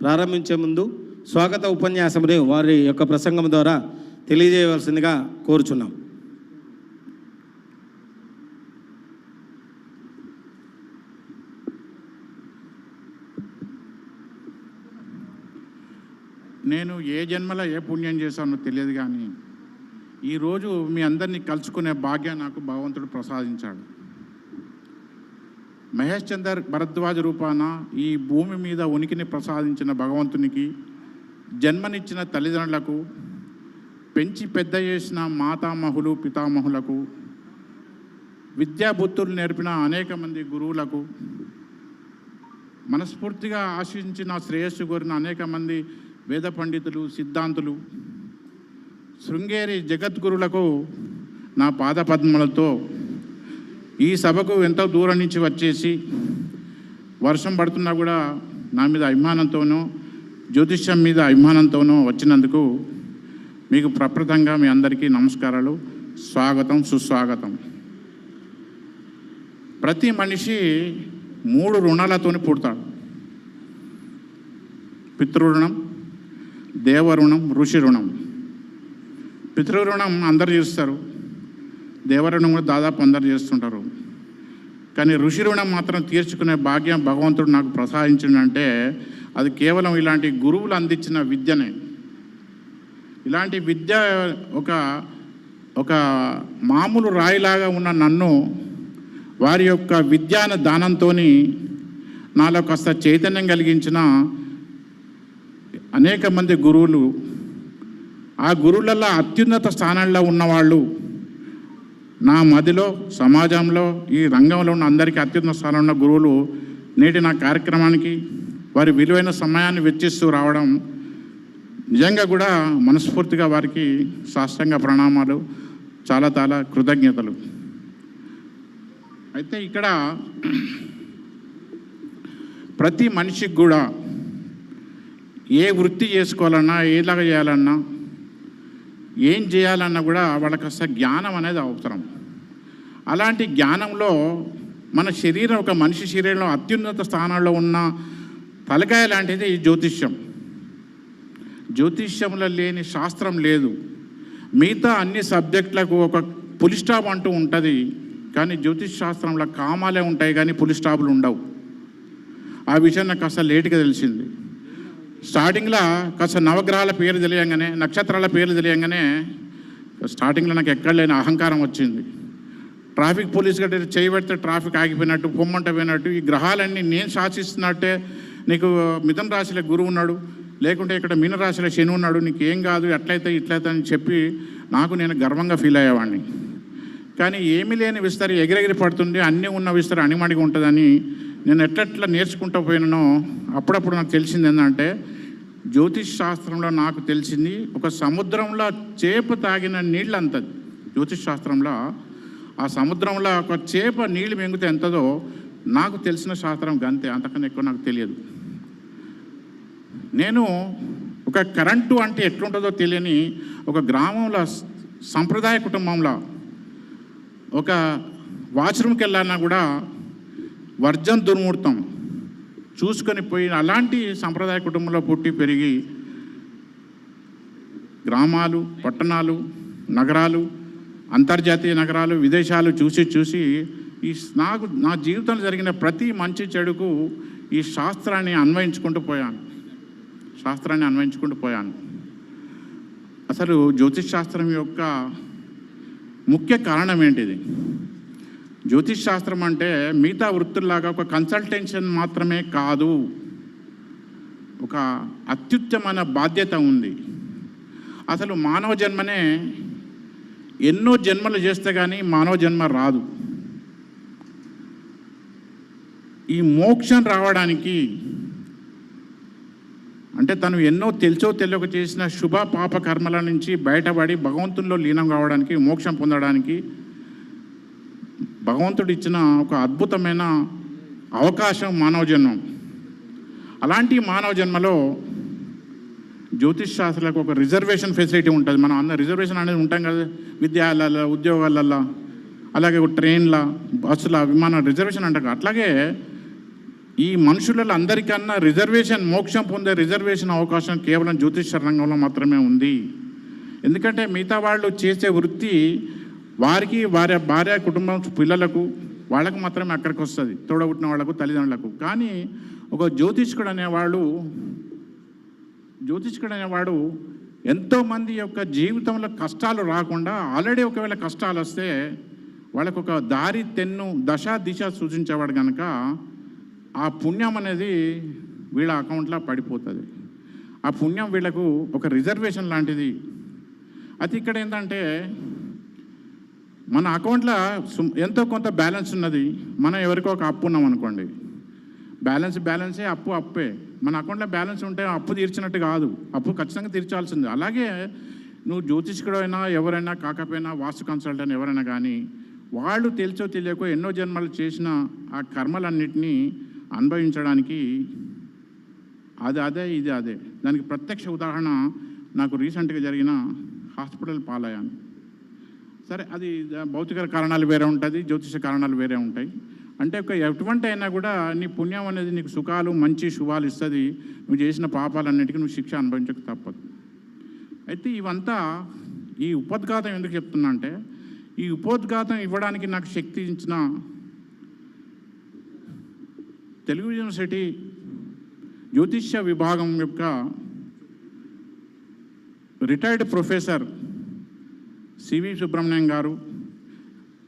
ప్రారంభించే ముందు స్వాగత ఉపన్యాసముని వారి యొక్క ప్రసంగం ద్వారా తెలియజేయవలసిందిగా కోరుచున్నాం. నేను ఏ జన్మలో ఏ పుణ్యం చేశానో తెలియదు, కానీ ఈరోజు మీ అందరినీ కలుసుకునే భాగ్యం నాకు భగవంతుడు ప్రసాదించాడు. మహేష్ చందర్ భరద్వాజ రూపాన ఈ భూమి మీద ఉనికిని ప్రసాదించిన భగవంతునికి, జన్మనిచ్చిన తల్లిదండ్రులకు, పెంచి పెద్ద చేసిన మాతామహులు పితామహులకు, విద్యాబుద్ధులు నేర్పిన అనేక మంది గురువులకు, మనస్ఫూర్తిగా ఆశించిన శ్రేయస్సు కోరిన అనేక మంది వేద పండితులు, సిద్ధాంతులు, శృంగేరి జగద్గురులకు నా పాదపద్మలతో ఈ సభకు ఎంతో దూరం నుంచి వచ్చేసి వర్షం పడుతున్నా కూడా నా మీద అభిమానంతోనో జ్యోతిష్యం మీద అభిమానంతోనో వచ్చినందుకు మీకు ప్రప్రథంగా మీ అందరికీ నమస్కారాలు, స్వాగతం, సుస్వాగతం. ప్రతి మనిషి 3 రుణాలతోని పుడతాడు. పితృరుణం, దేవరుణం, ఋషి రుణం. పితృరుణం అందరు చేస్తారు, దేవరుణం కూడా దాదాపు అందరు చేస్తుంటారు. కానీ ఋషి రుణం మాత్రం తీర్చుకునే భాగ్యం భగవంతుడు నాకు ప్రసాదించిందంటే అది కేవలం ఇలాంటి గురువులు అందించిన విద్యనే. ఇలాంటి విద్య ఒక మామూలు రాయిలాగా ఉన్న నన్ను వారి యొక్క విద్యాన దానంతో నాలో కాస్త చైతన్యం కలిగించిన అనేక మంది గురువులు, ఆ గురువులలో అత్యున్నత స్థానాల్లో ఉన్నవాళ్ళు నా మదిలో, సమాజంలో, ఈ రంగంలో ఉన్న అందరికీ అత్యున్నత స్థానంలో ఉన్న గురువులు నేటి నా కార్యక్రమానికి వారి విలువైన సమయాన్ని వెచ్చిస్తూ రావడం నిజంగా కూడా మనస్ఫూర్తిగా వారికి సాష్టాంగ ప్రణామాలు, చాలా చాలా కృతజ్ఞతలు. అయితే ఇక్కడ ప్రతి మనిషికి కూడా ఏ వృత్తి చేసుకోవాలన్నా, ఏలాగా చేయాలన్నా, ఏం చేయాలన్నా కూడా వాళ్ళకి అసలు జ్ఞానం అనేది అవసరం. అలాంటి జ్ఞానంలో మన శరీరం, ఒక మనిషి శరీరంలో అత్యున్నత స్థానాల్లో ఉన్న తలకాయ లాంటిది ఈ జ్యోతిష్యం. జ్యోతిష్యంలో లేని శాస్త్రం లేదు. మిగతా అన్ని సబ్జెక్టులకు ఒక పులి స్టాప్ అంటూ ఉంటుంది, కానీ జ్యోతిష్ శాస్త్రంలో కామాలే ఉంటాయి కానీ పులి స్టాపులు ఉండవు. ఆ విషయం నాకు అసలు లేటుగా తెలిసింది. స్టార్టింగ్లో కాస్త నవగ్రహాల పేరు తెలియంగానే, నక్షత్రాల పేర్లు తెలియంగానే స్టార్టింగ్లో నాకు ఎక్కడ లేని అహంకారం వచ్చింది. ట్రాఫిక్ పోలీస్ గట్ట చేయి పెడితే ట్రాఫిక్ ఆగిపోయినట్టు, పొమ్మంట పోయినట్టు, ఈ గ్రహాలన్నీ నేను శాసిస్తున్నట్టే, నీకు మిథున రాశిలో గురువు ఉన్నాడు, లేకుంటే ఇక్కడ మీన రాశిలో శని ఉన్నాడు, నీకు ఏం కాదు, ఎట్లయితే ఇట్లయితే అని చెప్పి నేను గర్వంగా ఫీల్ అయ్యేవాడిని. కానీ ఏమీ లేని విస్తరి ఎగిరెగిరి పడుతుంది, అన్నీ ఉన్న విస్తరి అణిమణిగా ఉంటుందని నేను ఎట్లెట్లా నేర్చుకుంటూ పోయినానో అప్పుడప్పుడు నాకు తెలిసింది ఏంటంటే, జ్యోతిష్ శాస్త్రంలో నాకు తెలిసింది ఒక సముద్రంలో చేప తాగిన నీళ్ళు అంతది. జ్యోతిష్ శాస్త్రంలో ఆ సముద్రంలో ఒక చేప నీళ్ళు మెంగితే ఎంతదో నాకు తెలిసిన శాస్త్రం గంతే, అంతకన్నా ఎక్కువ నాకు తెలియదు. నేను ఒక కరెంటు అంటే ఎట్లుంటుందో తెలియని ఒక గ్రామంలో సంప్రదాయ కుటుంబంలో ఒక వాష్రూమ్కి వెళ్ళాలన్నా కూడా వర్జం దుర్ముహూర్తం చూసుకొని పోయిన అలాంటి సంప్రదాయ కుటుంబంలో పుట్టి పెరిగి గ్రామాలు, పట్టణాలు, నగరాలు, అంతర్జాతీయ నగరాలు, విదేశాలు చూసి నా జీవితంలో జరిగిన ప్రతి మంచి చెడుకు ఈ శాస్త్రాన్ని అన్వయించుకుంటూ పోయాను. అసలు జ్యోతిష్ శాస్త్రం యొక్క ముఖ్య కారణం ఏంటిది? జ్యోతిష్ శాస్త్రం అంటే మిగతా వృత్తుల్లాగా ఒక కన్సల్టేషన్ మాత్రమే కాదు, ఒక అత్యుత్తమైన బాధ్యత ఉంది. అసలు మానవ జన్మనే ఎన్నో జన్మలు చేస్తే కానీ మానవ జన్మ రాదు. ఈ మోక్షం రావడానికి అంటే తను ఎన్నో తెలుసో తెలియక చేసిన శుభ పాప కర్మల నుంచి బయటపడి భగవంతుల్లో లీనం కావడానికి, మోక్షం పొందడానికి భగవంతుడు ఇచ్చిన ఒక అద్భుతమైన అవకాశం మానవ జన్మం. అలాంటి మానవ జన్మలో జ్యోతిష్ శాస్త్రాలకు ఒక రిజర్వేషన్ ఫెసిలిటీ ఉంటుంది. మనం అందరూ రిజర్వేషన్ అనేది ఉంటాం కదా, విద్యాలయాల్లో, ఉద్యోగాలల్లో, అలాగే ట్రైన్ల, బస్సుల, విమాన రిజర్వేషన్ అంటారు. అట్లాగే ఈ మనుషులలో అందరికన్నా రిజర్వేషన్, మోక్షం పొందే రిజర్వేషన్ అవకాశం కేవలం జ్యోతిష్య రంగంలో మాత్రమే ఉంది. ఎందుకంటే మిగతా వాళ్ళు చేసే వృత్తి వారికి, వారి భార్య, కుటుంబం, పిల్లలకు, వాళ్ళకు మాత్రమే అక్కడికి వస్తుంది, తోడబుట్టిన వాళ్ళకు, తల్లిదండ్రులకు. కానీ ఒక జ్యోతిష్కుడు అనేవాడు ఎంతోమంది యొక్క జీవితంలో కష్టాలు రాకుండా, ఆల్రెడీ ఒకవేళ కష్టాలు వస్తే వాళ్ళకు ఒక దారి, దశ దిశ సూచించేవాడు కనుక ఆ పుణ్యం అనేది వీళ్ళ అకౌంట్లో పడిపోతుంది. ఆ పుణ్యం వీళ్ళకు ఒక రిజర్వేషన్ లాంటిది. అది ఇక్కడ ఏంటంటే మన అకౌంట్లో ఎంతో కొంత బ్యాలెన్స్ ఉన్నది. మనం ఎవరికో ఒక అప్పు ఉన్నాం అనుకోండి, బ్యాలెన్సే, అప్పే. మన అకౌంట్లో బ్యాలెన్స్ ఉంటే అప్పు తీర్చినట్టు కాదు, అప్పు ఖచ్చితంగా తీర్చాల్సింది. అలాగే నువ్వు జ్యోతిష్కుడు అయినా, ఎవరైనా కాకపోయినా, వాస్తు కన్సల్టెంట్ ఎవరైనా కానీ, వాళ్ళు తెలుసో తెలియకో ఎన్నో జన్మలు చేసిన ఆ కర్మలన్నింటినీ అనుభవించడానికి ఇది అదే. దానికి ప్రత్యక్ష ఉదాహరణ నాకు రీసెంట్గా జరిగిన హాస్పిటల్ పాలయ్యాను. సరే, అది భౌతిక కారణాలు వేరే ఉంటుంది, జ్యోతిష కారణాలు వేరే ఉంటాయి. అంటే ఎటువంటి అయినా కూడా నీ పుణ్యం అనేది నీకు సుఖాలు, మంచి శుభాలు ఇస్తుంది. నువ్వు చేసిన పాపాలన్నిటికీ నువ్వు శిక్ష అనుభవించక తప్పదు. అయితే ఇవంతా ఈ ఉపోద్ఘాతం ఎందుకు చెప్తున్నా అంటే, ఈ ఉపోద్ఘాతం ఇవ్వడానికి నాకు శక్తి ఇచ్చిన తెలుగు యూనివర్సిటీ జ్యోతిష్య విభాగం యొక్క రిటైర్డ్ ప్రొఫెసర్ సివి సుబ్రహ్మణ్యం గారు,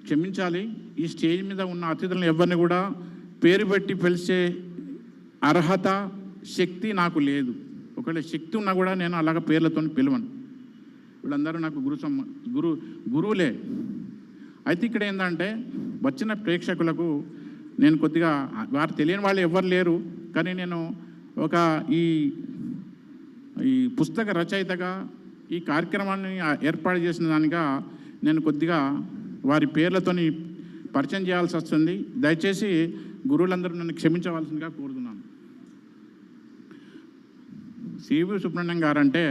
క్షమించాలి, ఈ స్టేజ్ మీద ఉన్న అతిథులను ఎవరిని కూడా పేరు పెట్టి పిలిచే అర్హత, శక్తి నాకు లేదు. ఒకవేళ శక్తి ఉన్నా కూడా నేను అలాగ పేర్లతో పిలవను. వీళ్ళందరూ నాకు గురువులే. అయితే ఇక్కడ ఏంటంటే వచ్చిన ప్రేక్షకులకు నేను కొద్దిగా, వారు తెలియని వాళ్ళు ఎవరు లేరు, కానీ నేను ఒక ఈ పుస్తక రచయితగా ఈ కార్యక్రమాన్ని ఏర్పాటు చేసిన దానిగా నేను కొద్దిగా వారి పేర్లతోని పరిచయం చేయాల్సి వస్తుంది. దయచేసి గురువులందరూ నన్ను క్షమించవలసిందిగా కోరుతున్నాను. సివి సుబ్రహ్మణ్యం గారు అంటే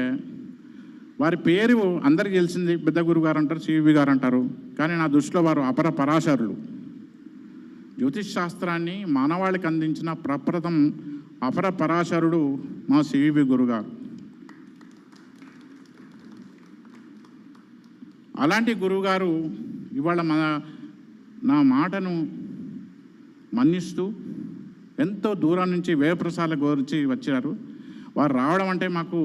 వారి పేరు అందరికీ తెలిసింది, పెద్ద గురువు గారు అంటారు, సివి గారు అంటారు. కానీ నా దృష్టిలో వారు అపర పరాశరులు. జ్యోతిష్ శాస్త్రాన్ని మానవాళికి అందించిన ప్రప్రథం అపర పరాశరుడు మా సివి గురుగారు. అలాంటి గురువుగారు ఇవాళ నా మాటను మన్నిస్తూ ఎంతో దూరం నుంచి వేయప్రసాల గురించి వచ్చారు. వారు రావడం అంటే మాకు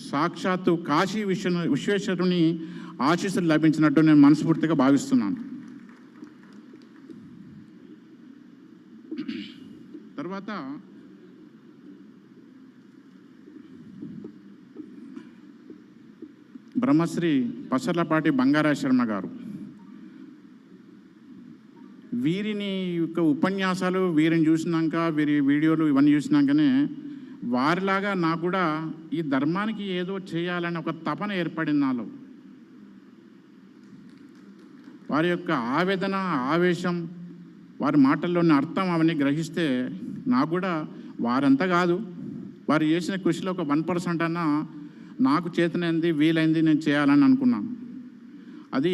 సాక్షాత్తు కాశీ విశ్వేశ్వరుని ఆశీస్సులు లభించినట్టు నేను మనస్ఫూర్తిగా భావిస్తున్నాను. తర్వాత బ్రహ్మశ్రీ పసర్లపాటి బంగారా శర్మ గారు, వీరిని యొక్క ఉపన్యాసాలు వీరిని చూసినాక, వీరి వీడియోలు ఇవన్నీ చూసినాకనే వారిలాగా నాకు కూడా ఈ ధర్మానికి ఏదో చేయాలని ఒక తపన ఏర్పడింది నాలో. వారి యొక్క ఆవేదన, ఆవేశం, వారి మాటల్లోని అర్థం అవన్నీ గ్రహిస్తే నాకు కూడా వారంతా కాదు, వారు చేసిన కృషిలో ఒక 1% అన్నా నాకు చేతనైంది, వీలైంది నేను చేయాలని అనుకున్నాను. అది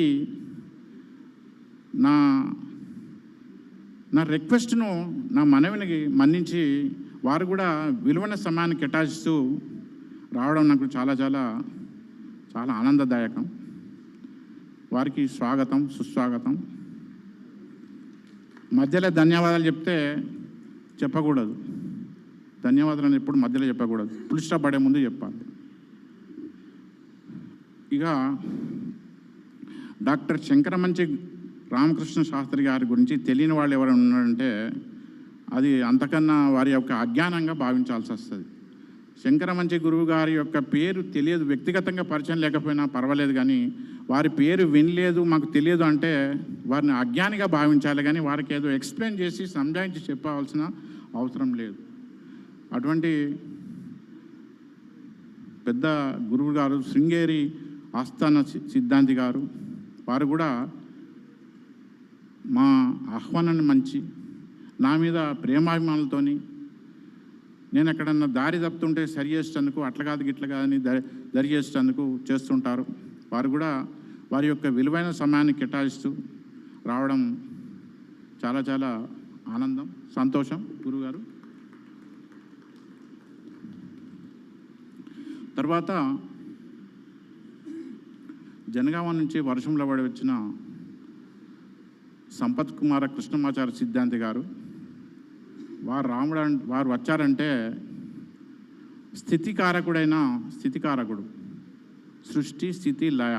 నా రిక్వెస్ట్ను, నా మనవిని మన్నించి వారు కూడా విలువైన సమయాన్ని కేటాయిస్తూ రావడం నాకు చాలా చాలా చాలా ఆనందదాయకం. వారికి స్వాగతం, సుస్వాగతం. మధ్యలో ధన్యవాదాలు చెప్తే చెప్పకూడదు, ధన్యవాదాలు ఎప్పుడు మధ్యలో చెప్పకూడదు, ఫుల్ స్టాప్ పడే ముందు చెప్పాలి. ఇక డాక్టర్ శంకరమంచి రామకృష్ణ శాస్త్రి గారి గురించి తెలియని వాళ్ళు ఎవరైనా ఉన్నారంటే అది అంతకన్నా వారి యొక్క అజ్ఞానంగా భావించాల్సి వస్తుంది. శంకరమంచి గురువు గారి యొక్క పేరు తెలియదు, వ్యక్తిగతంగా పరిచయం లేకపోయినా పర్వాలేదు, కానీ వారి పేరు వినలేదు, మాకు తెలియదు అంటే వారిని అజ్ఞానిగా భావించాలి, కానీ వారికి ఏదో ఎక్స్ప్లెయిన్ చేసి సంజాయించి చెప్పవలసిన అవసరం లేదు. అటువంటి పెద్ద గురువు గారు శృంగేరి ఆస్థాన సిద్ధాంతి గారు, వారు కూడా మా ఆహ్వానాన్ని మంచి నా మీద ప్రేమాభిమానులతోని నేను ఎక్కడన్నా దారి తప్పుతుంటే సరి చేసేందుకు, అట్లా కాదు గిట్ల కాదని దరి చేసేందుకు చేస్తుంటారు. వారు కూడా వారి యొక్క విలువైన సమయాన్ని కేటాయిస్తూ రావడం చాలా చాలా ఆనందం, సంతోషం. గురువుగారు తర్వాత జనగామ నుంచి వర్షంలో పడి వచ్చిన సంపత్ కుమార కృష్ణమాచార్య సిద్ధాంతి గారు, వారు వచ్చారంటే స్థితికారకుడు, సృష్టి స్థితి లయ,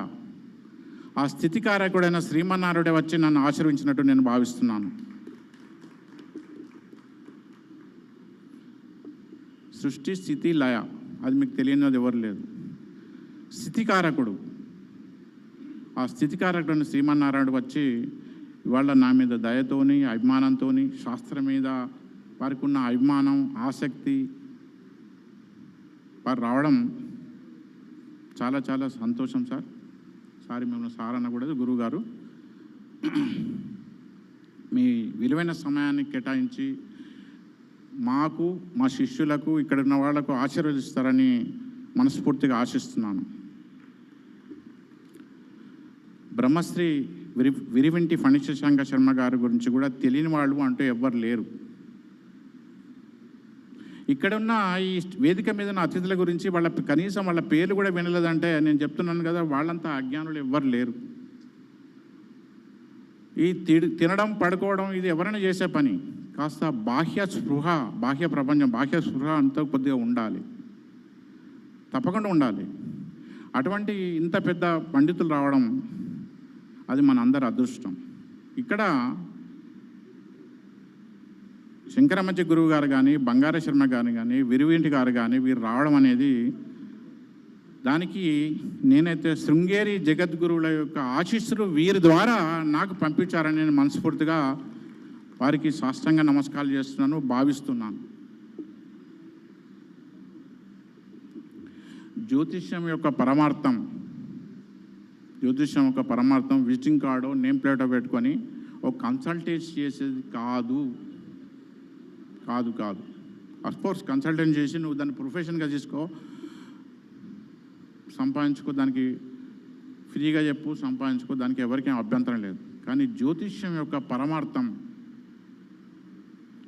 ఆ స్థితికారకుడైన శ్రీమన్నారాయణుడే వచ్చి నన్ను ఆశీర్వించినట్టు నేను భావిస్తున్నాను. సృష్టి స్థితి లయ, అది మీకు తెలియనిది ఎవరు లేదు. స్థితికారకుడు, ఆ స్థితికారకుడైన శ్రీమన్నారాయణుడు వచ్చి ఇవాళ నా మీద దయతోని అభిమానంతో, శాస్త్రం మీద వారికి ఉన్న అభిమానం ఆసక్తి వారు రావడం చాలా చాలా సంతోషం సార్. మిమ్మల్ని సార్ అనకూడదు, గురువుగారు. మీ విలువైన సమయాన్ని కేటాయించి మాకు మా శిష్యులకు ఇక్కడ ఉన్న వాళ్లకు ఆశీర్వదిస్తారని మనస్ఫూర్తిగా ఆశిస్తున్నాను. బ్రహ్మశ్రీ విరివింటి ఫణిశశాంక శర్మ గారి గురించి కూడా తెలియని వాళ్ళు అంటూ ఎవ్వరు లేరు. ఇక్కడున్న ఈ వేదిక మీద ఉన్న అతిథుల గురించి కనీసం వాళ్ళ పేర్లు కూడా వినలేదంటే నేను చెప్తున్నాను కదా, వాళ్ళంతా అజ్ఞానులు ఎవ్వరు లేరు. ఈ తినడం పడుకోవడం ఇది ఎవరైనా చేసే పని. కాస్త బాహ్య స్పృహ అంతా కొద్దిగా ఉండాలి, తప్పకుండా ఉండాలి. అటువంటి ఇంత పెద్ద పండితులు రావడం అది మన అందరి అదృష్టం. ఇక్కడ శంకరమంచి గురువు గారు కానీ, బంగార శర్మ గారు కానీ, విరివింటి గారు కానీ వీరు రావడం అనేది, దానికి నేనైతే శృంగేరి జగద్గురువుల యొక్క ఆశీస్సులు వీరి ద్వారా నాకు పంపించారని నేను మనస్ఫూర్తిగా వారికి సాష్టాంగ నమస్కారాలు చేస్తున్నాను, భావిస్తున్నాను. జ్యోతిష్యం యొక్క పరమార్థం విజిటింగ్ కార్డు నేమ్ ప్లేటో పెట్టుకొని ఒక కన్సల్టేట్ చేసేది కాదు. అఫ్కోర్స్ కన్సల్టెంట్ చేసి నువ్వు దాన్ని ప్రొఫెషన్గా తీసుకో, సంపాదించుకో, దానికి ఫ్రీగా చెప్పు, సంపాదించుకో, దానికి ఎవరికేం అభ్యంతరం లేదు. కానీ జ్యోతిష్యం యొక్క పరమార్థం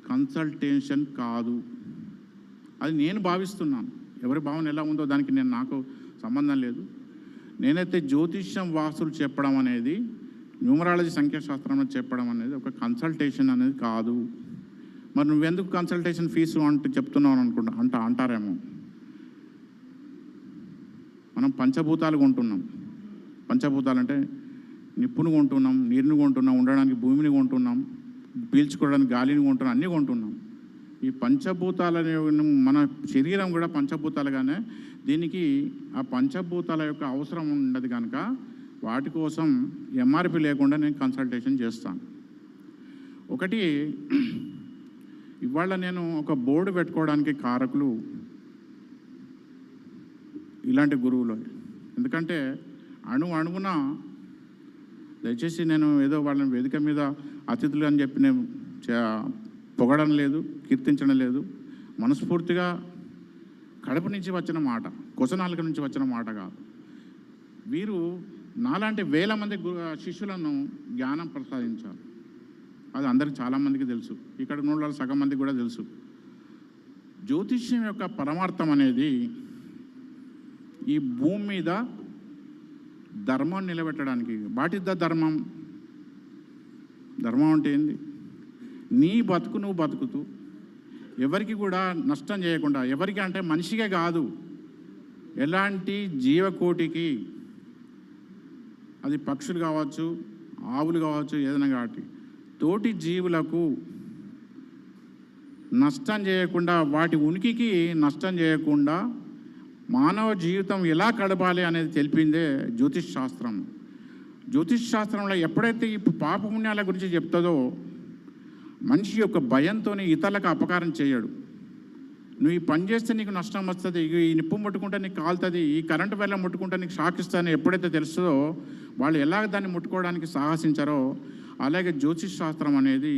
కన్సల్టేషన్ కాదు. అది నేను భావిస్తున్నాను. ఎవరి భావన ఎలా ఉందో దానికి నాకు సంబంధం లేదు. నేనైతే జ్యోతిష్యం వాస్తులు చెప్పడం అనేది, న్యూమరాలజీ సంఖ్యాశాస్త్రంలో చెప్పడం అనేది ఒక కన్సల్టేషన్ అనేది కాదు. మరి నువ్వెందుకు కన్సల్టేషన్ ఫీజు చెప్తున్నావు అంటారేమో. మనం పంచభూతాలు కొంటున్నాం. పంచభూతాలు అంటే నిప్పును కొంటున్నాం, నీరుని కొంటున్నాం, ఉండడానికి భూమిని కొంటున్నాం, పీల్చుకోవడానికి గాలిని కొంటున్నాం, అన్నీ కొంటున్నాం. ఈ పంచభూతాలని మన శరీరం కూడా పంచభూతాలుగానే, దీనికి ఆ పంచభూతాల యొక్క అవసరం ఉండదు కనుక వాటి కోసం ఎంఆర్పి లేకుండా నేను కన్సల్టేషన్ చేస్తాను. ఒకటి, ఇవాళ నేను ఒక బోర్డు పెట్టుకోవడానికి కారకులు ఇలాంటి గురువులు. ఎందుకంటే అణువున దయచేసి నేను ఏదో వాళ్ళని వేదిక మీద అతిథులు అని చెప్పి నేను పొగడం లేదు, కీర్తించడం లేదు. మనస్ఫూర్తిగా కడుపు నుంచి వచ్చిన మాట, కొసనాలుక నుంచి వచ్చిన మాట కాదు. వీరు నాలాంటి వేల మంది శిష్యులను జ్ఞానం ప్రసాదించారు. అది అందరికి చాలామందికి తెలుసు, ఇక్కడ ఉన్న వాళ్ళు సగం మందికి కూడా తెలుసు. జ్యోతిష్యం యొక్క పరమార్థం అనేది ఈ భూమి మీద ధర్మం నిలబెట్టడానికి. వాట్ ఇస్ ద ధర్మం? ధర్మం అంటే ఏంది? నీ బతుకు నువ్వు బతుకుతూ ఎవరికి కూడా నష్టం చేయకుండా, ఎవరికి అంటే మనిషికే కాదు, ఎలాంటి జీవకోటికి, అది పక్షులు కావచ్చు, ఆవులు కావచ్చు, ఏదైనా కాబట్టి తోటి జీవులకు నష్టం చేయకుండా, వాటి ఉనికికి నష్టం చేయకుండా మానవ జీవితం ఎలా గడపాలి అనేది తెలిపిందే జ్యోతిష్ శాస్త్రం. జ్యోతిష్ శాస్త్రంలో ఎప్పుడైతే ఈ పాపపుణ్యాల గురించి చెప్తుందో, మనిషి యొక్క భయంతో ఇతరులకు అపకారం చేయడు. నువ్వు ఈ పని చేస్తే నీకు నష్టం వస్తుంది, ఈ నిప్పు ముట్టుకుంటే నీకు కాలుతుంది, ఈ కరెంటు వేళ ముట్టుకుంటే నీకు షాక్ ఇస్తానని ఎప్పుడైతే తెలుస్తుందో వాళ్ళు ఎలాగ దాన్ని ముట్టుకోవడానికి సాహసించారో, అలాగే జ్యోతిష్ శాస్త్రం అనేది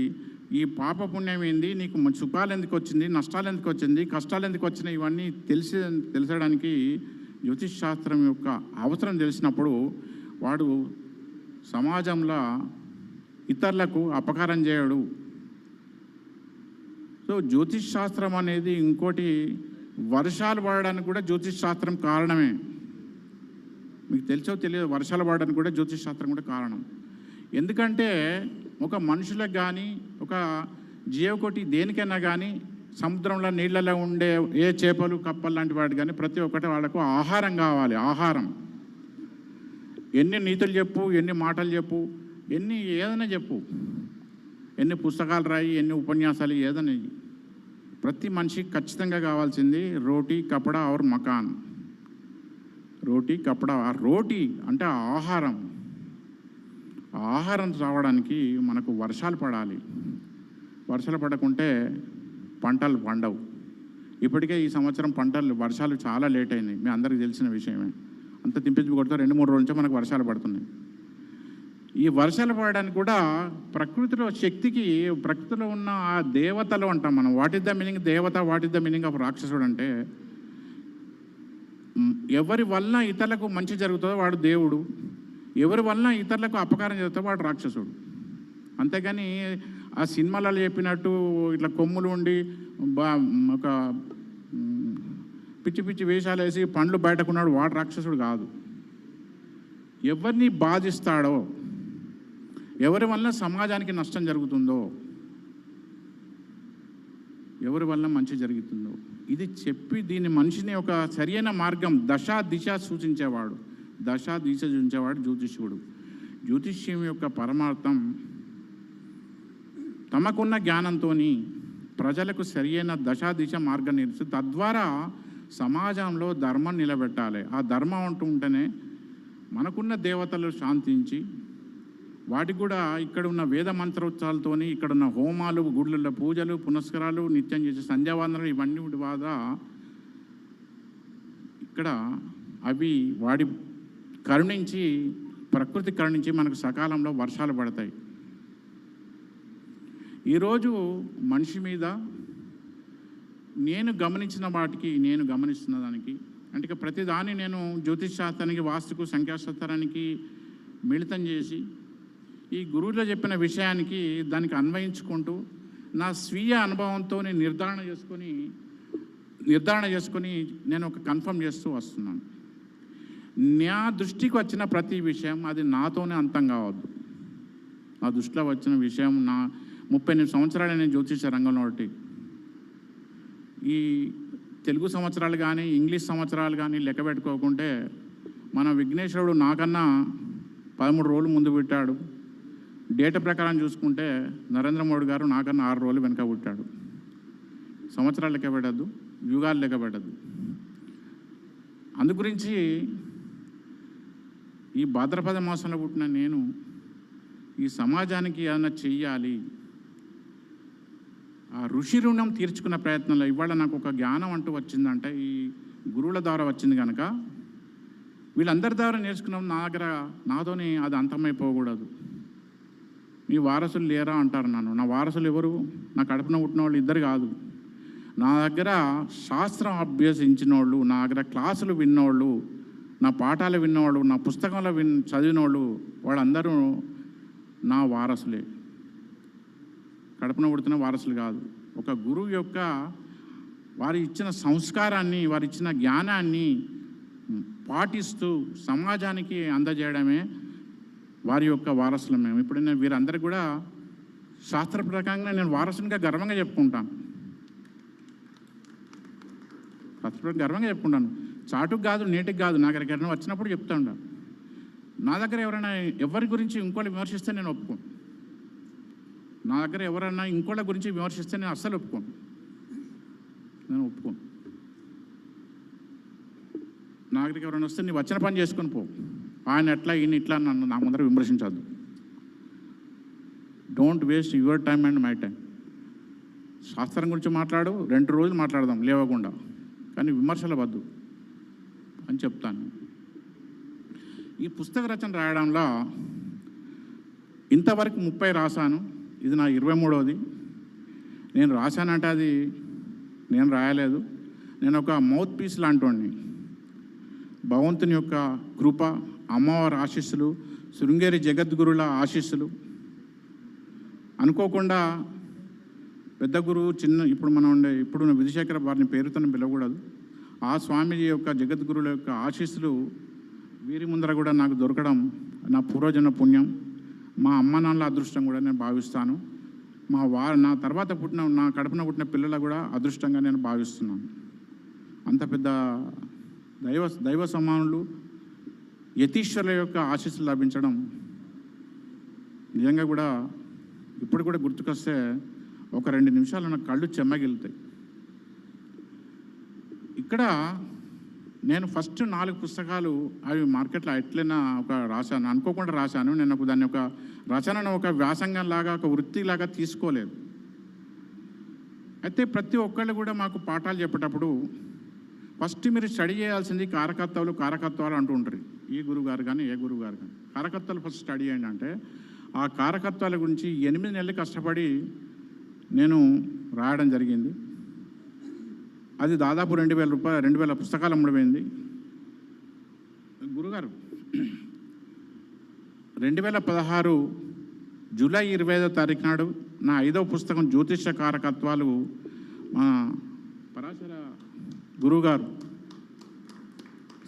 ఈ పాపపుణ్యం ఏంది, నీకు సుఖాలు ఎందుకు వచ్చింది, నష్టాలు ఎందుకు వచ్చింది, కష్టాలు ఎందుకు వచ్చినాయి, ఇవన్నీ తెలిసడానికి జ్యోతిష్ శాస్త్రం యొక్క అవసరం తెలిసినప్పుడు వాడు సమాజంలో ఇతరులకు అపకారం చేయడు. సో జ్యోతిష్ శాస్త్రం అనేది ఇంకోటి వర్షాలు పడడానికి కూడా జ్యోతిష్ శాస్త్రం కారణమే. మీకు తెలుసో తెలియదు, వర్షాలు పడడానికి కూడా జ్యోతిష్ శాస్త్రం కూడా కారణం. ఎందుకంటే ఒక మనుషులకు కానీ ఒక జీవకోటి దేనికైనా కానీ సముద్రంలో నీళ్ళలో ఉండే ఏ చేపలు కప్పలు లాంటి వాటి కానీ ప్రతి ఒక్కటి వాళ్ళకు ఆహారం కావాలి. ఆహారం. ఎన్ని నీతులు చెప్పు, ఎన్ని మాటలు చెప్పు, ఏదైనా చెప్పు, ఎన్ని పుస్తకాలు రాయి, ఎన్ని ఉపన్యాసాలు, ఏదైనా ప్రతి మనిషికి ఖచ్చితంగా కావాల్సింది రోటీ కపడా ఔర్ మకాన్. రోటీ కపడా. ఆ రోటీ అంటే ఆహారం. ఆహారం రావడానికి మనకు వర్షాలు పడాలి. వర్షాలు పడకుంటే పంటలు పండవు. ఇప్పటికే ఈ సంవత్సరం వర్షాలు చాలా లేట్ అయింది, మీ అందరికీ తెలిసిన విషయమే. అంత తిప్పించి కొడితే 2-3 రోజుల నుంచి మనకు వర్షాలు పడుతున్నాయి. ఈ వర్షాలు పడడానికి కూడా ప్రకృతిలో శక్తికి, ప్రకృతిలో ఉన్న ఆ దేవతలు అంటాం మనం. వాట్ ఈస్ ద మీనింగ్ దేవత, what is the meaning of రాక్షసుడు అంటే ఎవరి వలన ఇతరులకు మంచి జరుగుతుందో వాడు దేవుడు, ఎవరి వలన ఇతరులకు అపకారం జరుగుతుందో వాడు రాక్షసుడు. అంతేగాని ఆ సినిమాలలో చెప్పినట్టు ఇట్లా కొమ్ములు ఉండి ఒక పిచ్చి పిచ్చి వేషాలు వేసి పండ్లు బయటకున్నాడు వాడు రాక్షసుడు కాదు. ఎవరిని బాధిస్తాడో, ఎవరి వల్ల సమాజానికి నష్టం జరుగుతుందో, ఎవరి వల్ల మంచి జరుగుతుందో ఇది చెప్పి దీని మనిషిని ఒక సరైన మార్గం దిశ సూచించేవాడు జ్యోతిష్యుడు. జ్యోతిష్యం యొక్క పరమార్థం తమకున్న జ్ఞానంతో ప్రజలకు సరియైన దిశ మార్గం నిర్మిస్తూ తద్వారా సమాజంలో ధర్మం నిలబెట్టాలి. ఆ ధర్మం అంటూ ఉంటేనే మనకున్న దేవతలు శాంతించి వాటికి కూడా ఇక్కడ ఉన్న వేద మంత్రోత్సవాలతో, ఇక్కడ ఉన్న హోమాలు, గుళ్ళల్లో పూజలు, పునస్కారాలు, నిత్యం చేసే సంధ్యావందనలు ఇవన్నీ ద్వారా ఇక్కడ అవి వాడి కరుణించి, ప్రకృతి కరుణించి మనకు సకాలంలో వర్షాలు పడతాయి. ఈరోజు మనిషి మీద నేను గమనిస్తున్న దానికి అంటే ఇక ప్రతిదాన్ని నేను జ్యోతిష్ శాస్త్రానికి, వాస్తుకు, సంఖ్యాశాస్త్రానికి మిళితం చేసి ఈ గురువులో చెప్పిన విషయానికి దానికి అన్వయించుకుంటూ నా స్వీయ అనుభవంతో నిర్ధారణ చేసుకొని నేను ఒక కన్ఫర్మ్ చేస్తూ వస్తున్నాను. నా దృష్టికి వచ్చిన ప్రతి విషయం అది నాతోనే అంతం కావద్దు. నా దృష్టిలో వచ్చిన విషయం 38 సంవత్సరాలు నేను జ్యోతిష రంగంలో ఒకటి. ఈ తెలుగు సంవత్సరాలు కానీ ఇంగ్లీష్ సంవత్సరాలు కానీ లెక్క పెట్టుకోకుంటే మన విఘ్నేశ్వరుడు నాకన్నా 13 రోజులు ముందు పుట్టాడు. డేటా ప్రకారం చూసుకుంటే నరేంద్ర మోడీ గారు నాకన్నా 6 రోజులు వెనక పుట్టాడు. సంవత్సరాలు లెక్క పెట్టద్దు, యుగాలు లెక్క పెట్టద్దు. అందుగురించి ఈ భాద్రపద మాసంలో పుట్టిన నేను ఈ సమాజానికి ఏదైనా చెయ్యాలి, ఆ ఋషి రుణం తీర్చుకున్న ప్రయత్నంలో ఇవాళ నాకు ఒక జ్ఞానం అంటూ వచ్చిందంటే ఈ గురువుల ద్వారా వచ్చింది కనుక వీళ్ళందరి ద్వారా నేర్చుకున్నాం. నాతోనే అది అంతమైపోకూడదు. మీ వారసులు లేరా అంటారు నన్ను. నా వారసులు ఎవరు? నా కడుపున పుట్టిన వాళ్ళు ఇద్దరు కాదు. నా దగ్గర శాస్త్రం అభ్యసించిన వాళ్ళు, నా దగ్గర క్లాసులు విన్నోళ్ళు, నా పాఠాలు విన్నవాళ్ళు, నా పుస్తకంలో చదివినోళ్ళు వాళ్ళందరూ నా వారసులే. కడుపున పుడుతున్న వారసులు కాదు. ఒక గురువు యొక్క వారి ఇచ్చిన సంస్కారాన్ని, వారి ఇచ్చిన జ్ఞానాన్ని పాటిస్తూ సమాజానికి అందజేయడమే వారి యొక్క వారసులు మేము. ఇప్పుడు నేను వీరందరికీ కూడా శాస్త్ర ప్రకారంగా నేను వారసునిగా గర్వంగా చెప్పుకుంటాను. గర్వంగా చెప్పుకుంటాను. చాటుకు కాదు, నేటికి కాదు. నా దగ్గరికి ఎవరైనా వచ్చినప్పుడు చెప్తా ఉంటాను. నా దగ్గర ఎవరైనా ఎవరి గురించి ఇంకోళ్ళు విమర్శిస్తే నేను ఒప్పుకోను. నా దగ్గర ఎవరైనా ఇంకోళ్ళ గురించి విమర్శిస్తే నేను అస్సలు ఒప్పుకోను. నా దగ్గరికి ఎవరైనా వస్తే నీ వచ్చిన పని చేసుకొని పో, ఆయన ఎట్లా ఈయన ఇట్లా నన్ను నా ముందర విమర్శించద్దు. Don't waste your time and my time. శాస్త్రం గురించి మాట్లాడు, 2 రోజులు మాట్లాడదాం లేవకుండా, కానీ విమర్శల వద్దు అని చెప్తాను. ఈ పుస్తక రచన రాయడంలో ఇంతవరకు 30 రాశాను. ఇది నా 23వది. నేను రాశానంటే అది నేను రాయలేదు. నేను ఒక మౌత్ పీస్ లాంటివాడిని. భగవంతుని యొక్క కృప, అమ్మవారి ఆశీస్సులు, శృంగేరి జగద్గురుల ఆశీస్సులు, అనుకోకుండా పెద్ద గురువు ఇప్పుడు మనం ఇప్పుడు విధుశేఖర వారిని పేరుతో పిలవకూడదు, ఆ స్వామీజీ యొక్క జగద్గురుల యొక్క ఆశీస్సులు వీరి ముందర కూడా నాకు దొరకడం నా పూర్వజన్మ పుణ్యం, మా అమ్మ నాన్నల అదృష్టం కూడా నేను భావిస్తాను. నా తర్వాత నా కడుపున పుట్టిన పిల్లల కూడా అదృష్టంగా నేను భావిస్తున్నాను. అంత పెద్ద దైవ సమానులు యతీశ్వరుల యొక్క ఆశీస్సులు లభించడం నిజంగా కూడా ఇప్పుడు కూడా గుర్తుకొస్తే ఒక 2 నిమిషాలు నా కళ్ళు చెమ్మగిలుతాయి. ఇక్కడ నేను ఫస్ట్ 4 పుస్తకాలు అవి మార్కెట్లో ఎట్లైనా రాశాను, అనుకోకుండా రాశాను. నేను దాన్ని ఒక రచనను ఒక వ్యాసంగం లాగా ఒక వృత్తిలాగా తీసుకోలేదు. అయితే ప్రతి ఒక్కళ్ళు కూడా మాకు పాఠాలు చెప్పేటప్పుడు ఫస్ట్ మీరు స్టడీ చేయాల్సింది కారకత్వాలు అంటూ ఉంటారు. ఈ గురువుగారు కానీ ఏ గురువుగారు కానీ కారకత్వాలు ఫస్ట్ స్టడీ చేయండి అంటే, ఆ కారకత్వాల గురించి 8 నెలలు కష్టపడి నేను రాయడం జరిగింది. అది దాదాపు 2000 పుస్తకాలు అమ్ముడమైంది. గురుగారు 2016 జూలై 25వ తారీఖు నాడు నా 5వ పుస్తకం జ్యోతిష కారకత్వాలు మా పరాశర గురువుగారు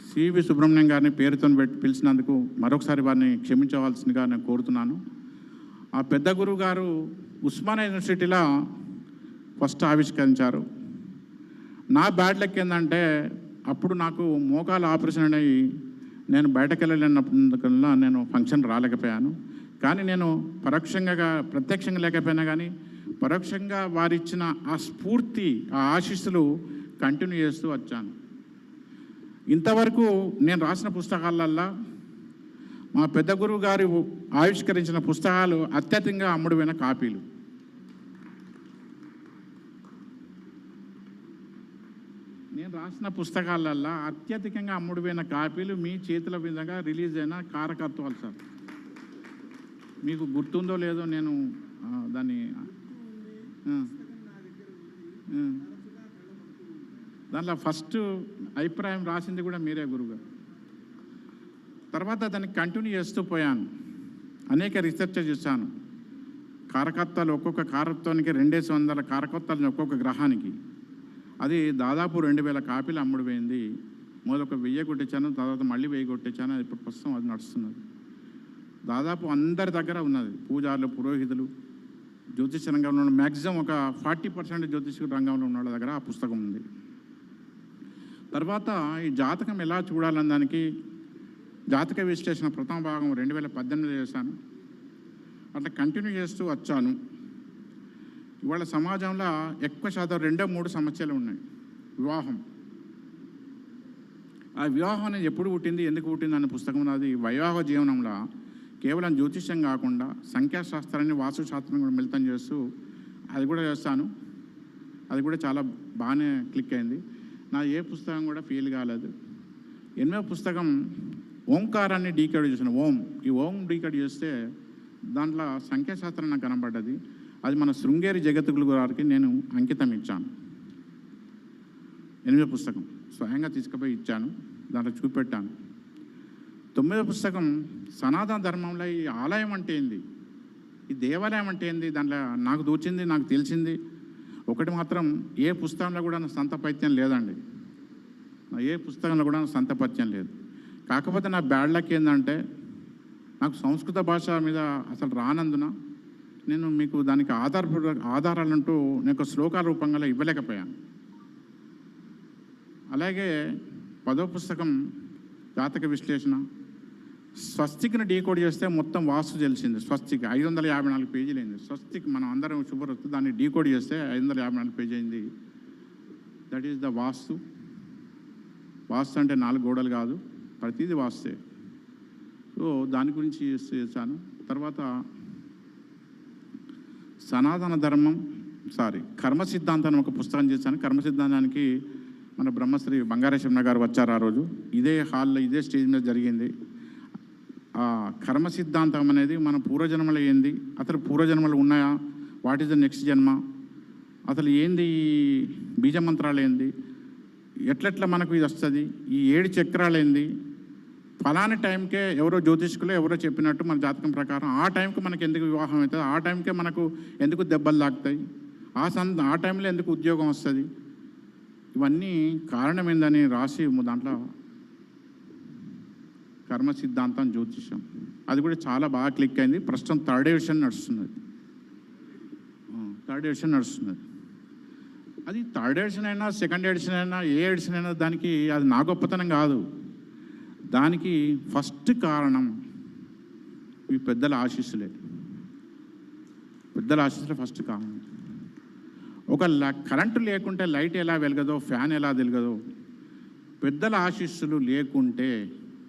సివి సుబ్రహ్మణ్యం గారిని పేరుతో పిలిచినందుకు మరొకసారి వారిని క్షమించవలసిందిగా నేను కోరుతున్నాను. ఆ పెద్ద గురువు గారు ఉస్మానియా యూనివర్సిటీలో ఫస్ట్ ఆవిష్కరించారు. నా బ్యాడ్ లక్ ఏంటంటే అప్పుడు నాకు మోకాలు ఆపరేషన్ అయ్యి నేను బయటకు వెళ్ళలేనప్పుడల్లా నేను ఫంక్షన్ రాలేకపోయాను. కానీ నేను ప్రత్యక్షంగా లేకపోయినా కానీ పరోక్షంగా వారిచ్చిన ఆ స్ఫూర్తి, ఆ ఆశీస్సులు కంటిన్యూ చేస్తూ వచ్చాను. ఇంతవరకు నేను రాసిన పుస్తకాలల్లో మా పెద్ద గురువు గారు ఆవిష్కరించిన పుస్తకాలు అత్యధికంగా అమ్ముడుపోయిన కాపీలు. నేను రాసిన పుస్తకాలల్లో అత్యధికంగా అమ్ముడుపోయిన కాపీలు మీ చేతుల విధంగా రిలీజ్ అయిన కారకత్వాలు సార్. మీకు గుర్తుందో లేదో నేను దాన్ని దాంట్లో ఫస్ట్ అభిప్రాయం రాసింది కూడా మీరే గురువుగారు. తర్వాత దాన్ని కంటిన్యూ చేస్తూ పోయాను. అనేక రీసెర్చ్ చేశాను. కారకత్వాలు ఒక్కొక్క కారకత్వానికి 200 కారకత్వాలు ఒక్కొక్క గ్రహానికి. అది దాదాపు 2000 కాపీలు అమ్ముడుపోయింది. మొదలు ఒక 1000 కొట్టించాను, తర్వాత మళ్ళీ 1000 కొట్టించాను. ఇప్పుడు ప్రస్తుతం అది నడుస్తున్నది. దాదాపు అందరి దగ్గర ఉన్నది. పూజారులు, పురోహితులు, జ్యోతిష రంగంలో ఉన్న మ్యాక్సిమం ఒక 40% జ్యోతిష రంగంలో ఉన్న వాళ్ళ దగ్గర ఆ పుస్తకం ఉంది. తర్వాత ఈ జాతకం ఎలా చూడాలని దానికి జాతక విశ్లేషణ ప్రథమ భాగం 2018 చేశాను. అట్లా కంటిన్యూ చేస్తూ వచ్చాను. ఇవాళ సమాజంలో ఎక్కువ శాతం 2-3 సమస్యలు ఉన్నాయి. వివాహం. ఆ వివాహం అనేది ఎప్పుడు పుట్టింది, ఎందుకు పుట్టింది అనే పుస్తకం అది. వైవాహ జీవనంలో కేవలం జ్యోతిష్యం కాకుండా సంఖ్యాశాస్త్రాన్ని, వాస్తుశాస్త్రం కూడా మిళితం చేస్తూ అది కూడా చేస్తాను. అది కూడా చాలా బాగానే క్లిక్ అయింది. నా ఏ పుస్తకం కూడా ఫెయిల్ కాలేదు. 8వ పుస్తకం ఓంకారాన్ని డీకోడ్ చేసిన ఈ ఓం డీకోడ్ చేస్తే దాంట్లో సంఖ్యాశాస్త్రం నాకు కనబడ్డది. అది మన శృంగేరి జగద్గురు గారికి నేను అంకితం ఇచ్చాను. 8వ పుస్తకం స్వయంగా తీసుకుపోయి ఇచ్చాను, దాంట్లో చూపెట్టాను. 9వ పుస్తకం సనాతన ధర్మంలో ఈ ఆలయం అంటే ఏంది, ఈ దేవాలయం అంటే ఏంది, దాంట్లో నాకు దూచింది, నాకు తెలిసింది ఒకటి మాత్రం, ఏ పుస్తకంలో కూడా నా సొంత పైత్యం లేదండి. ఏ పుస్తకంలో కూడా నా సొంత పైత్యం లేదు. కాకపోతే నా బ్యాడ్ లక్ ఏంటంటే నాకు సంస్కృత భాష మీద అసలు రానందున నేను మీకు దానికి ఆధారాలంటూ నేను శ్లోకాల రూపంగా ఇవ్వలేకపోయాను. అలాగే 10వ పుస్తకం జాతక విశ్లేషణ. స్వస్తిక్ని డీకోడ్ చేస్తే మొత్తం వాస్తు తెలిసింది. స్వస్తిక్ 554 పేజీలు అయింది. స్వస్తిక్ మనం అందరం శుభ్రతు దాన్ని డీకోడ్ చేస్తే 554 పేజీ అయింది. దట్ ఈస్ ద వాస్తు. వాస్తు అంటే 4 గోడలు కాదు, ప్రతిదీ వాస్తే. సో దాని గురించి చేశాను. తర్వాత సనాతన ధర్మం కర్మ సిద్ధాంతం ఒక పుస్తకం చేశాను. కర్మ సిద్ధాంతానికి మన బ్రహ్మశ్రీ బంగారేశ్వర గారు వచ్చారు. ఆ రోజు ఇదే హాల్లో ఇదే స్టేజ్ మీద జరిగింది. ఆ కర్మ సిద్ధాంతం అనేది మన పూర్వజన్మలు ఏంది, అసలు పూర్వజన్మలు ఉన్నాయా, వాట్ ఈస్ ద నెక్స్ట్ జన్మ, అసలు ఏంది ఈ బీజమంత్రాలు ఏంది, ఎట్లెట్లా మనకు ఇది వస్తుంది, ఈ 7 చక్రాలు ఏంది, ఫలాని టైంకే ఎవరో జ్యోతిష్కులు ఎవరో చెప్పినట్టు మన జాతకం ప్రకారం ఆ టైంకి మనకు ఎందుకు వివాహం అవుతుంది, ఆ టైంకే మనకు ఎందుకు దెబ్బలు తాకుతాయి, ఆ టైంలో ఎందుకు ఉద్యోగం వస్తుంది, ఇవన్నీ కారణం ఏందని రాసి దాంట్లో కర్మ సిద్ధాంతం జ్యోతిషం అది కూడా చాలా బాగా క్లిక్ అయింది. ప్రస్తుతం థర్డ్ ఎడిషన్ నడుస్తున్నది. అది థర్డ్ ఎడిషన్ అయినా సెకండ్ ఎడిషన్ అయినా ఏ ఎడిషన్ అయినా దానికి అది నా గొప్పతనం కాదు. దానికి ఫస్ట్ కారణం ఈ పెద్దల ఆశీస్సులే. ఫస్ట్ కారణం. ఒక కరెంటు లేకుంటే లైట్ ఎలా వెలగదో, ఫ్యాన్ ఎలా వెలగదో, పెద్దల ఆశీస్సులు లేకుంటే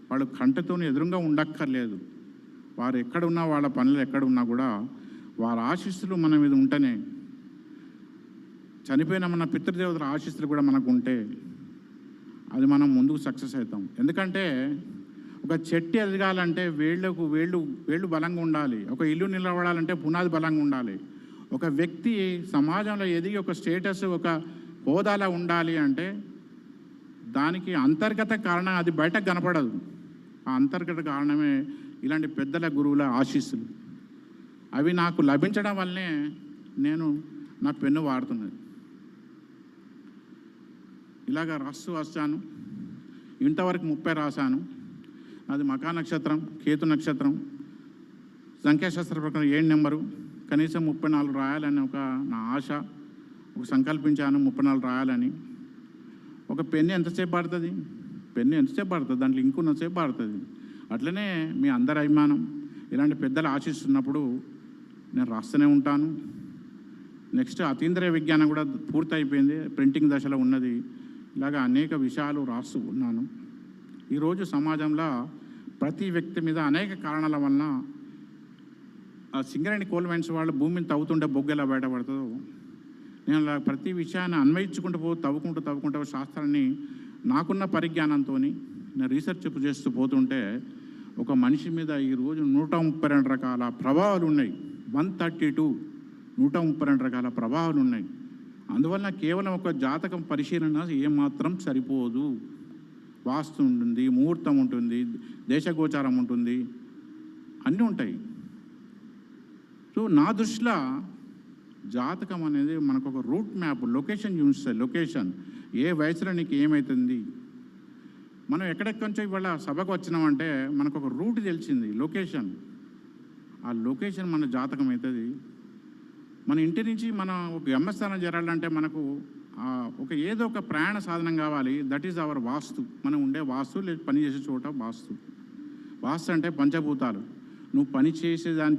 వాళ్ళు కంటతో ఎదురుగా ఉండక్కర్లేదు. వారు ఎక్కడున్నా, వాళ్ళ పనులు ఎక్కడున్నా కూడా వారి ఆశీస్సులు మన మీద ఉంటేనే, చనిపోయిన మన పితృదేవతల ఆశీస్సులు కూడా మనకు ఉంటే అది మనం ముందుకు సక్సెస్ అవుతాం. ఎందుకంటే ఒక చెట్టు ఎదగాలంటే వేళ్ళు బలంగా ఉండాలి. ఒక ఇల్లు నిలబడాలంటే పునాది బలంగా ఉండాలి. ఒక వ్యక్తి సమాజంలో ఎదిగి ఒక స్టేటస్, ఒక హోదాలో ఉండాలి అంటే దానికి అంతర్గత కారణం, అది బయటకు కనపడదు. ఆ అంతర్గత కారణమే ఇలాంటి పెద్దల గురువుల ఆశీస్సులు. అవి నాకు లభించడం వల్లనే నేను నా పెన్ను వాడుతున్నది. ఇలాగ రాస్తూ వస్తాను. ఇంతవరకు 30 రాశాను. అది మకా నక్షత్రం, కేతు నక్షత్రం, సంఖ్యాశాస్త్ర ప్రకారం 7 నెంబరు. కనీసం 34 రాయాలని ఒక నా ఆశ. ఒక సంకల్పించాను 34 రాయాలని. ఒక పెన్ను ఎంతసేపు పడుతుంది? దాంట్లో ఇంకున్నసేపు పడుతుంది. అట్లనే మీ అందరి అభిమానం, ఇలాంటి పెద్దలు ఆశిస్తున్నప్పుడు నేను రాస్తూనే ఉంటాను. నెక్స్ట్ అతీంద్రియ విజ్ఞానం కూడా పూర్తయిపోయింది, ప్రింటింగ్ దశలో ఉన్నది. ఇలాగా అనేక విషయాలు రాస్తూ ఉన్నాను. ఈరోజు సమాజంలో ప్రతి వ్యక్తి మీద అనేక కారణాల వలన ఆ సింగరేణి కోల్ మైన్స్ వాళ్ళు భూమిని తవ్వుతుంటే బొగ్గు ఎలా బయటపడుతుందో, నేను అలా ప్రతి విషయాన్ని అన్వయించుకుంటూ తవ్వుకుంటూ శాస్త్రాన్ని నాకున్న పరిజ్ఞానంతో నేను రీసెర్చ్ చేస్తూ పోతుంటే ఒక మనిషి మీద ఈరోజు 132 రకాల ప్రభావాలు ఉన్నాయి. 132 రకాల ప్రభావాలు ఉన్నాయి. అందువలన కేవలం ఒక జాతకం పరిశీలన ఏమాత్రం సరిపోదు. వాస్తు ఉంటుంది, ముహూర్తం ఉంటుంది, దేశగోచారం ఉంటుంది, అన్నీ ఉంటాయి. సో నా దృష్టిలో జాతకం అనేది మనకు ఒక రూట్ మ్యాప్, లొకేషన్ చూపిస్తుంది. లొకేషన్ ఏ వయసులో నీకు ఏమవుతుంది, మనం ఎక్కడెక్కడి నుంచో ఇవాళ సభకు వచ్చినామంటే మనకు ఒక రూట్ తెలిసింది, లొకేషన్. ఆ లొకేషన్ మన జాతకం అవుతుంది. మన ఇంటి నుంచి మనం ఒక గమ్యస్థానం చేరాలంటే మనకు ఏదో ఒక ప్రయాణ సాధనం కావాలి. దట్ ఈజ్ అవర్ వాస్తు. మనం ఉండే వాస్తు, లేదు పని చేసే చోట వాస్తు. వాస్తు అంటే పంచభూతాలు. నువ్వు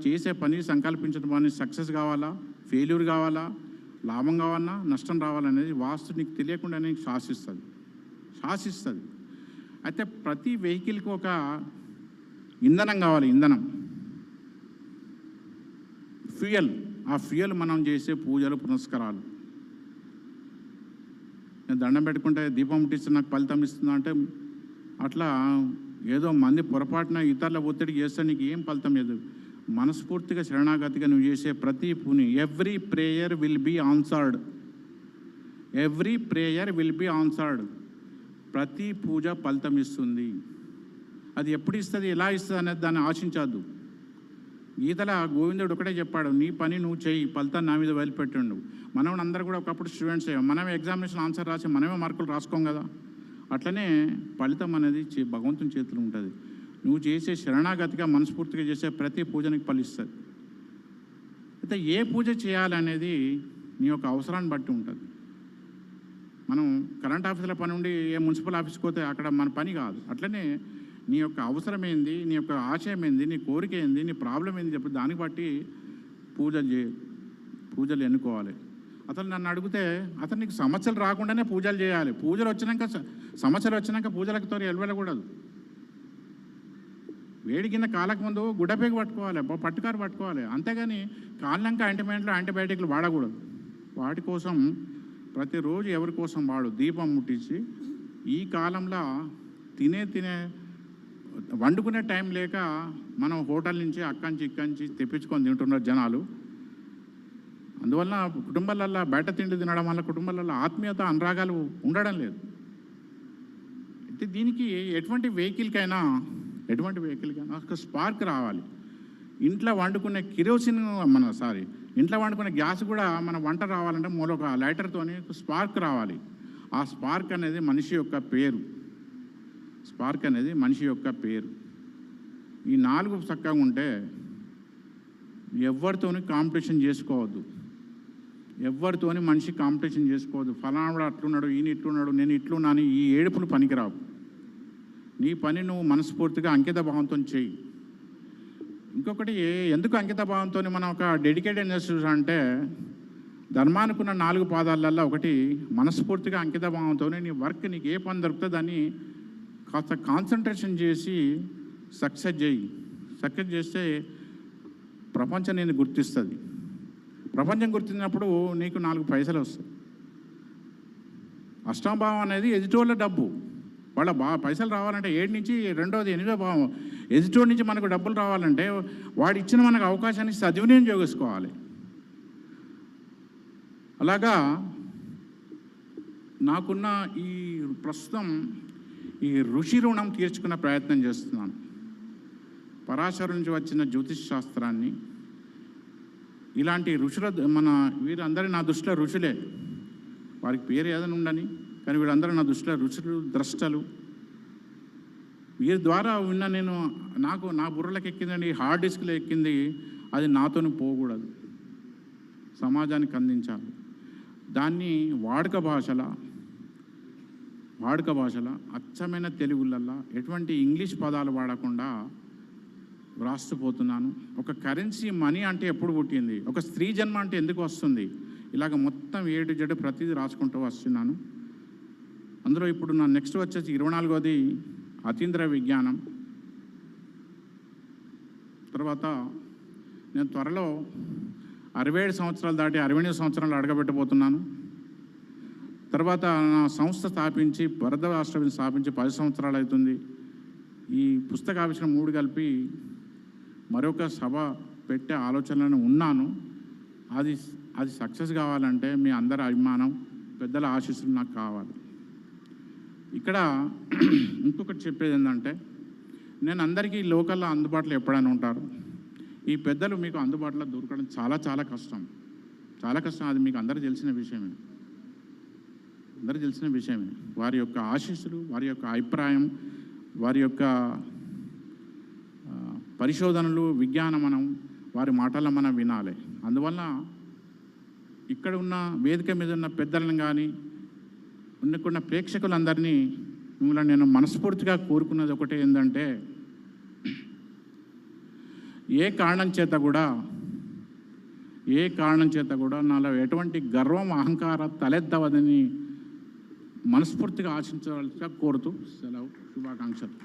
చేసే పని సంకల్పించడం పని సక్సెస్ కావాలా, ఫెయిల్యూర్ కావాలా, లాభం కావాలన్నా, నష్టం రావాలనేది వాస్తు నీకు తెలియకుండానే శాసిస్తుంది. అయితే ప్రతి వెహికల్కి ఒక ఇంధనం కావాలి, ఇంధనం, ఫ్యూయల్. ఆ ఫ్యూయల్ మనం చేసే పూజలు, పునస్కారాలు. నేను దండం పెట్టుకుంటే దీపం ముట్టిస్తే నాకు ఫలితం ఇస్తుందా అంటే అట్లా ఏదో మంది పొరపాటున ఇతరుల ఒత్తిడి చేస్తే నీకు ఏం ఫలితం లేదు. మనస్ఫూర్తిగా శరణాగతిగా నువ్వు చేసే ప్రతి పూని, every prayer will be answered. ప్రతి పూజ ఫలితం ఇస్తుంది. అది ఎప్పుడు ఇస్తుంది, ఎలా ఇస్తుంది అనేది దాన్ని ఆశించద్దు. గీతల గోవిందుడు ఒకటే చెప్పాడు, నీ పని నువ్వు చెయ్యి, ఫలితాన్ని నా మీద వదిలిపెట్టిండు. మనం అందరూ కూడా ఒకప్పుడు స్టూడెంట్స్, మనమే ఎగ్జామినేషన్ ఆన్సర్ రాసి మనమే మార్కులు రాసుకోం కదా. అట్లనే ఫలితం అనేది భగవంతుని చేతిలో ఉంటుంది. నువ్వు చేసే శరణాగతిగా మనస్ఫూర్తిగా చేసే ప్రతి పూజనికి ఫలిస్తుంది. అయితే ఏ పూజ చేయాలనేది నీ యొక్క అవసరాన్ని బట్టి ఉంటుంది. మనం కరెంట్ ఆఫీసులో పని ఉండి ఏ మున్సిపల్ ఆఫీస్కి పోతే అక్కడ మన పని కాదు. అట్లనే నీ యొక్క అవసరం ఏంది, నీ యొక్క ఆశయం ఏంది, నీ కోరిక ఏంది, నీ ప్రాబ్లం ఏంది చెప్పి దాన్ని బట్టి పూజలు ఎన్నుకోవాలి. అతను నన్ను అడిగితే అతను నీకు సమస్యలు రాకుండానే పూజలు చేయాలి. సమస్యలు వచ్చినాక పూజలతో వెళ్ళకూడదు. వేడికింద కాలకు ముందు గుడ్డపేకి పట్టుకోవాలి, పట్టుకారు పట్టుకోవాలి. అంతేగాని కాలినాక యాంటీబయాటిక్లు వాడకూడదు. వాటి కోసం ప్రతిరోజు ఎవరి కోసం వాడు దీపం ముట్టించి, ఈ కాలంలో వండుకునే టైం లేక మనం హోటల్ నుంచి ఇక్కంచి తెప్పించుకొని తింటున్నారు జనాలు. అందువల్ల కుటుంబాలల్లో బయట తిండి తినడం వల్ల కుటుంబాలలో ఆత్మీయత, అనురాగాలు ఉండడం లేదు. అయితే దీనికి ఎటువంటి వెహికల్కైనా ఒక స్పార్క్ రావాలి. ఇంట్లో వండుకునే ఇంట్లో వండుకునే గ్యాస్ కూడా మన వంట రావాలంటే ఒక లైటర్తోని స్పార్క్ రావాలి. ఆ స్పార్క్ అనేది మనిషి యొక్క పేరు. స్పార్క్ అనేది మనిషి యొక్క పేరు. ఈ 4 చక్కగా ఉంటే ఎవరితోని కాంపిటీషన్ చేసుకోవద్దు. ఎవరితోని మనిషి కాంపిటీషన్ చేసుకోవద్దు. ఫలానాడు అట్లున్నాడు, ఈయన ఇట్లున్నాడు, నేను ఇట్లున్నాను, ఈ ఏడుపులు పనికిరావు. నీ పని నువ్వు మనస్ఫూర్తిగా అంకిత భావంతో చేయి. ఇంకొకటి, ఎందుకు అంకిత భావంతో మనం ఒక డెడికేటెడ్నెస్ అంటే, ధర్మానుకున్న 4 పాదాలల్లో ఒకటి మనస్ఫూర్తిగా అంకిత భావంతో నీ వర్క్, నీకు ఏ పని దొరుకుతుందో దాన్ని కాస్త కాన్సన్ట్రేషన్ చేసి సక్సెస్ చేయి. సక్సెస్ చేస్తే ప్రపంచం నేను గుర్తిస్తుంది. ప్రపంచం గుర్తించినప్పుడు నీకు 4 పైసలు వస్తాయి. అష్టాభావం అనేది ఎదుటోళ్ళ డబ్బు. వాళ్ళ పైసలు రావాలంటే 7 నుంచి 2వది 8వ భావం. ఎదుటోడి నుంచి మనకు డబ్బులు రావాలంటే వాడు ఇచ్చిన మనకు అవకాశాన్ని సద్వినియోగం చేసుకోవాలి. అలాగా నాకున్న ఈ ప్రస్తుతం ఈ ఋషి రుణం తీర్చుకునే ప్రయత్నం చేస్తున్నాను. పరాశరు నుంచి వచ్చిన జ్యోతిష్ శాస్త్రాన్ని, ఇలాంటి ఋషుల వీరందరూ నా దృష్టిలో ఋషులే. వారికి పేరు ఏదైనా ఉండని, కానీ వీళ్ళందరూ నా దృష్టిలో ఋషులు, ద్రష్టలు. వీరి ద్వారా విన్న నేను, నా బుర్రలకు ఎక్కిందండి, హార్డ్ డిస్క్లో ఎక్కింది, అది నాతోని పోకూడదు, సమాజానికి అందించాలి. దాన్ని వాడుక భాషల అచ్చమైన తెలుగులల్లా ఎటువంటి ఇంగ్లీష్ పదాలు వాడకుండా వ్రాస్తుపోతున్నాను. ఒక కరెన్సీ మనీ అంటే ఎప్పుడు పుట్టింది, ఒక స్త్రీ జన్మ అంటే ఎందుకు వస్తుంది, ఇలాగ మొత్తం A to Z ప్రతిదీ రాసుకుంటూ వస్తున్నాను. అందులో ఇప్పుడు నా నెక్స్ట్ వచ్చేసి 24వది అతీంద్ర విజ్ఞానం. తర్వాత నేను త్వరలో 67 సంవత్సరాలు దాటి 68 సంవత్సరాలు అడగబెట్టబోతున్నాను. తర్వాత నా సంస్థ స్థాపించి, భరత రాష్ట్రం స్థాపించి 10 సంవత్సరాలు అవుతుంది. ఈ పుస్తకావిష్కరణ 3 కలిపి మరొక సభ పెట్టే ఆలోచనలను ఉన్నాను. అది సక్సెస్ కావాలంటే మీ అందరి అభిమానం, పెద్దల ఆశీస్సులు నాకు కావాలి. ఇక్కడ ఇంకొకటి చెప్పేది ఏంటంటే, నేను అందరికీ లోకల్లో అందుబాటులో ఎప్పుడైనా ఉంటారు. ఈ పెద్దలు మీకు అందుబాటులో దొరకడం చాలా చాలా కష్టం. అది మీకు అందరికీ తెలిసిన విషయమే. వారి యొక్క ఆశీస్సులు, వారి యొక్క అభిప్రాయం, వారి యొక్క పరిశోధనలు, విజ్ఞానం వారి మాటల్లో మనం వినాలి. అందువల్ల ఇక్కడ ఉన్న వేదిక మీద ఉన్న పెద్దలను కానీ ఉన్నకున్న ప్రేక్షకులందరినీ మిమ్మల్ని నేను మనస్ఫూర్తిగా కోరుకున్నది ఒకటే ఏంటంటే, ఏ కారణం చేత కూడా నాలో ఎటువంటి గర్వం, అహంకార తలెత్తవదని మనస్ఫూర్తిగా ఆశించవలసిగా కోరుతూ సెలవు. శుభాకాంక్షలు.